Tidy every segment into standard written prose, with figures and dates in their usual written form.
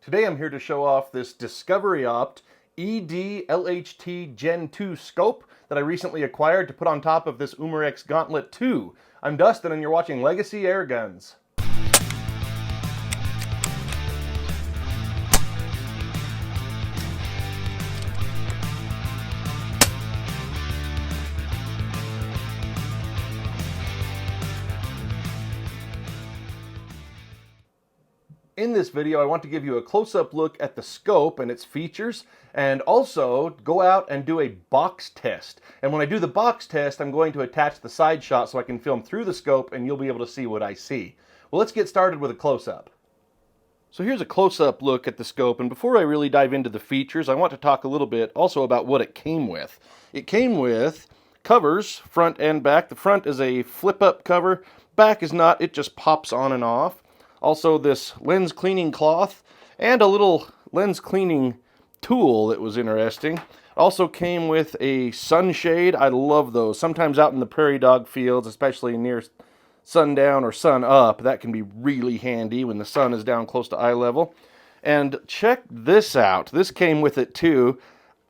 Today I'm here to show off this Discoveryopt Ed-lht Gen 2 scope that I recently acquired to put on top of this Umarex Gauntlet 2. I'm Dustin and you're watching Legacy Airguns. In this video, I want to give you a close-up look at the scope and its features, and also go out and do a box test. And when I do the box test, I'm going to attach the side shot so I can film through the scope and you'll be able to see what I see. Well, let's get started with a close-up. So here's a close-up look at the scope, and before I really dive into the features, I want to talk a little bit also about what it came with. It came with covers, front and back. The front is a flip-up cover, back is not, it just pops on and off. Also this lens cleaning cloth and a little lens cleaning tool that was interesting. Also came with a sunshade. I love those. Sometimes out in the prairie dog fields, especially near sundown or sun up, that can be really handy when the sun is down close to eye level. And check this out. This came with it too.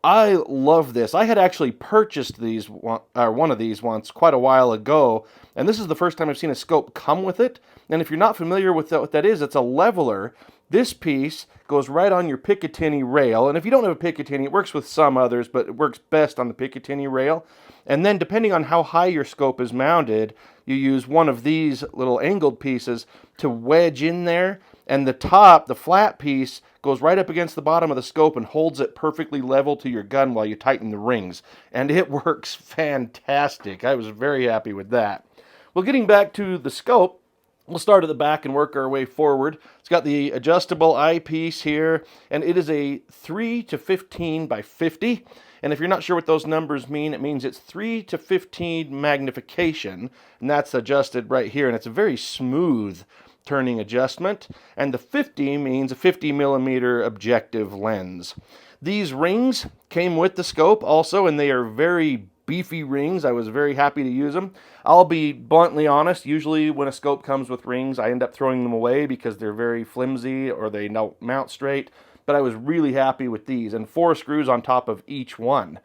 I love this. I had actually purchased these one of these once quite a while ago, and this is the first time I've seen a scope come with it. And if you're not familiar with what that is, it's a leveler. This piece goes right on your Picatinny rail, and if you don't have a Picatinny, it works with some others, but it works best on the Picatinny rail. And then depending on how high your scope is mounted, you use one of these little angled pieces to wedge in there, and the top, the flat piece, goes right up against the bottom of the scope and holds it perfectly level to your gun while you tighten the rings. And it works fantastic. I was very happy with that. Well, getting back to the scope, we'll start at the back and work our way forward. It's got the adjustable eyepiece here, and it is a 3 to 15 by 50. And if you're not sure what those numbers mean, it means it's 3 to 15 magnification, and that's adjusted right here, and it's a very smooth turning adjustment. And the 50 means a 50 millimeter objective lens. These rings came with the scope also, and they are very beefy rings. I was very happy to use them. I'll be bluntly honest, usually when a scope comes with rings, I end up throwing them away because they're very flimsy or they don't mount straight, but I was really happy with these, and 4 screws on top of each one.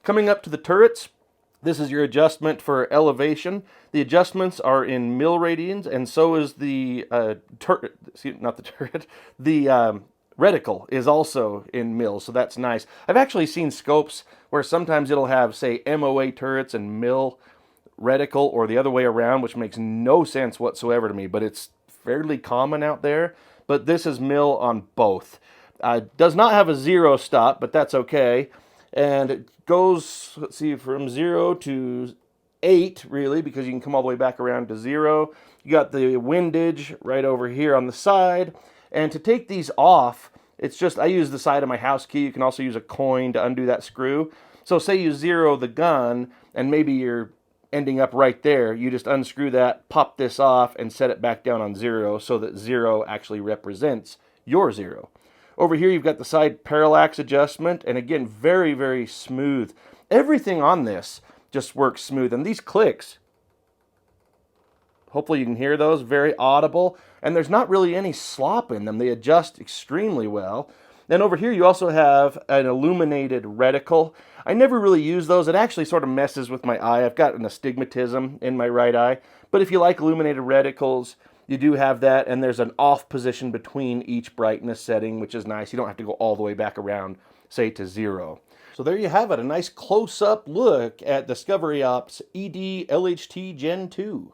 Coming up to the turrets, this is your adjustment for elevation. The adjustments are in mil radians, and so is the reticle is also in mils, so that's nice. I've actually seen scopes where sometimes it'll have, say, MOA turrets and mil reticle, or the other way around, which makes no sense whatsoever to me, but it's fairly common out there. But this is mil on both. Does not have a 0 stop, but that's okay. And it goes, let's see, from 0 to 8, really, because you can come all the way back around to 0. You got the windage right over here on the side. And to take these off, it's just, I use the side of my house key. You can also use a coin to undo that screw. So say you zero the gun, and maybe you're ending up right there. You just unscrew that, pop this off, and set it back down on 0 so that 0 actually represents your 0. Over here, you've got the side parallax adjustment, and again, very, very smooth. Everything on this just works smooth, and these clicks, hopefully you can hear those, very audible, and there's not really any slop in them. They adjust extremely well. Then over here, you also have an illuminated reticle. I never really use those. It actually sort of messes with my eye. I've got an astigmatism in my right eye, but if you like illuminated reticles, you do have that, and there's an off position between each brightness setting, which is nice. You don't have to go all the way back around, say, to 0. So there you have it, a nice close-up look at Discoveryopt's Ed-lht Gen 2.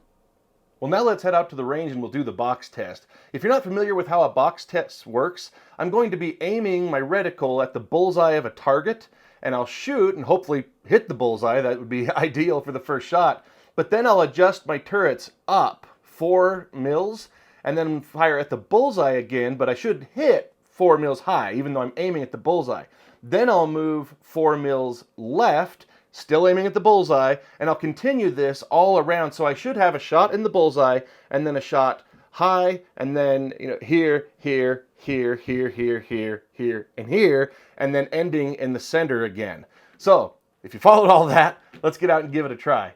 Well, now let's head out to the range and we'll do the box test. If you're not familiar with how a box test works, I'm going to be aiming my reticle at the bullseye of a target, and I'll shoot and hopefully hit the bullseye. That would be ideal for the first shot. But then I'll adjust my turrets up 4 mils, and then fire at the bullseye again, but I should hit 4 mils high, even though I'm aiming at the bullseye. Then I'll move 4 mils left, still aiming at the bullseye, and I'll continue this all around, so I should have a shot in the bullseye, and then a shot high, and then here, here, here, here, here, here, here, and here, and then ending in the center again. So, if you followed all that, let's get out and give it a try.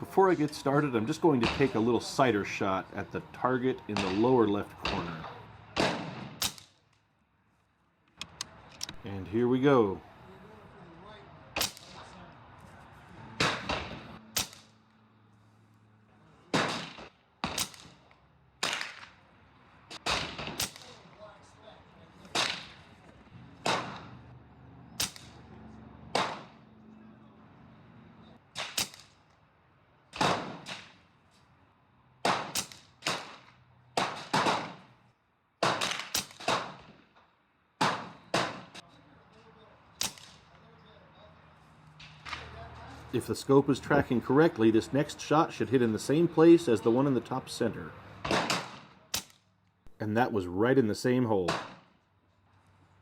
Before I get started, I'm just going to take a little sighter shot at the target in the lower left corner. And here we go. If the scope is tracking correctly, this next shot should hit in the same place as the one in the top center. And that was right in the same hole.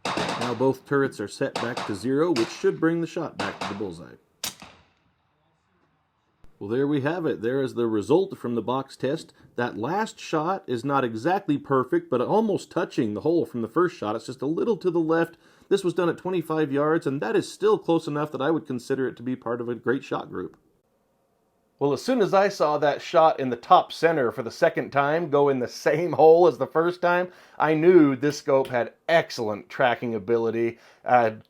Now both turrets are set back to 0, which should bring the shot back to the bullseye. Well, there we have it. There is the result from the box test. That last shot is not exactly perfect, but almost touching the hole from the first shot. It's just a little to the left. This was done at 25 yards, and that is still close enough that I would consider it to be part of a great shot group. Well, as soon as I saw that shot in the top center for the second time go in the same hole as the first time, I knew this scope had excellent tracking ability,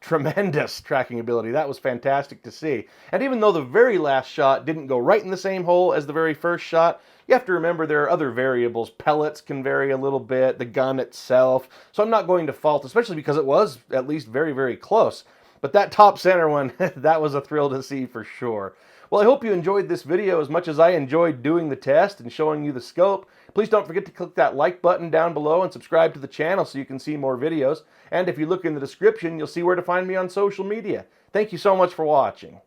tremendous tracking ability. That was fantastic to see. And even though the very last shot didn't go right in the same hole as the very first shot, you have to remember there are other variables. Pellets can vary a little bit, the gun itself. So I'm not going to fault, especially because it was at least very, very close. But that top center one, that was a thrill to see for sure. Well, I hope you enjoyed this video as much as I enjoyed doing the test and showing you the scope. Please don't forget to click that like button down below and subscribe to the channel so you can see more videos. And if you look in the description, you'll see where to find me on social media. Thank you so much for watching.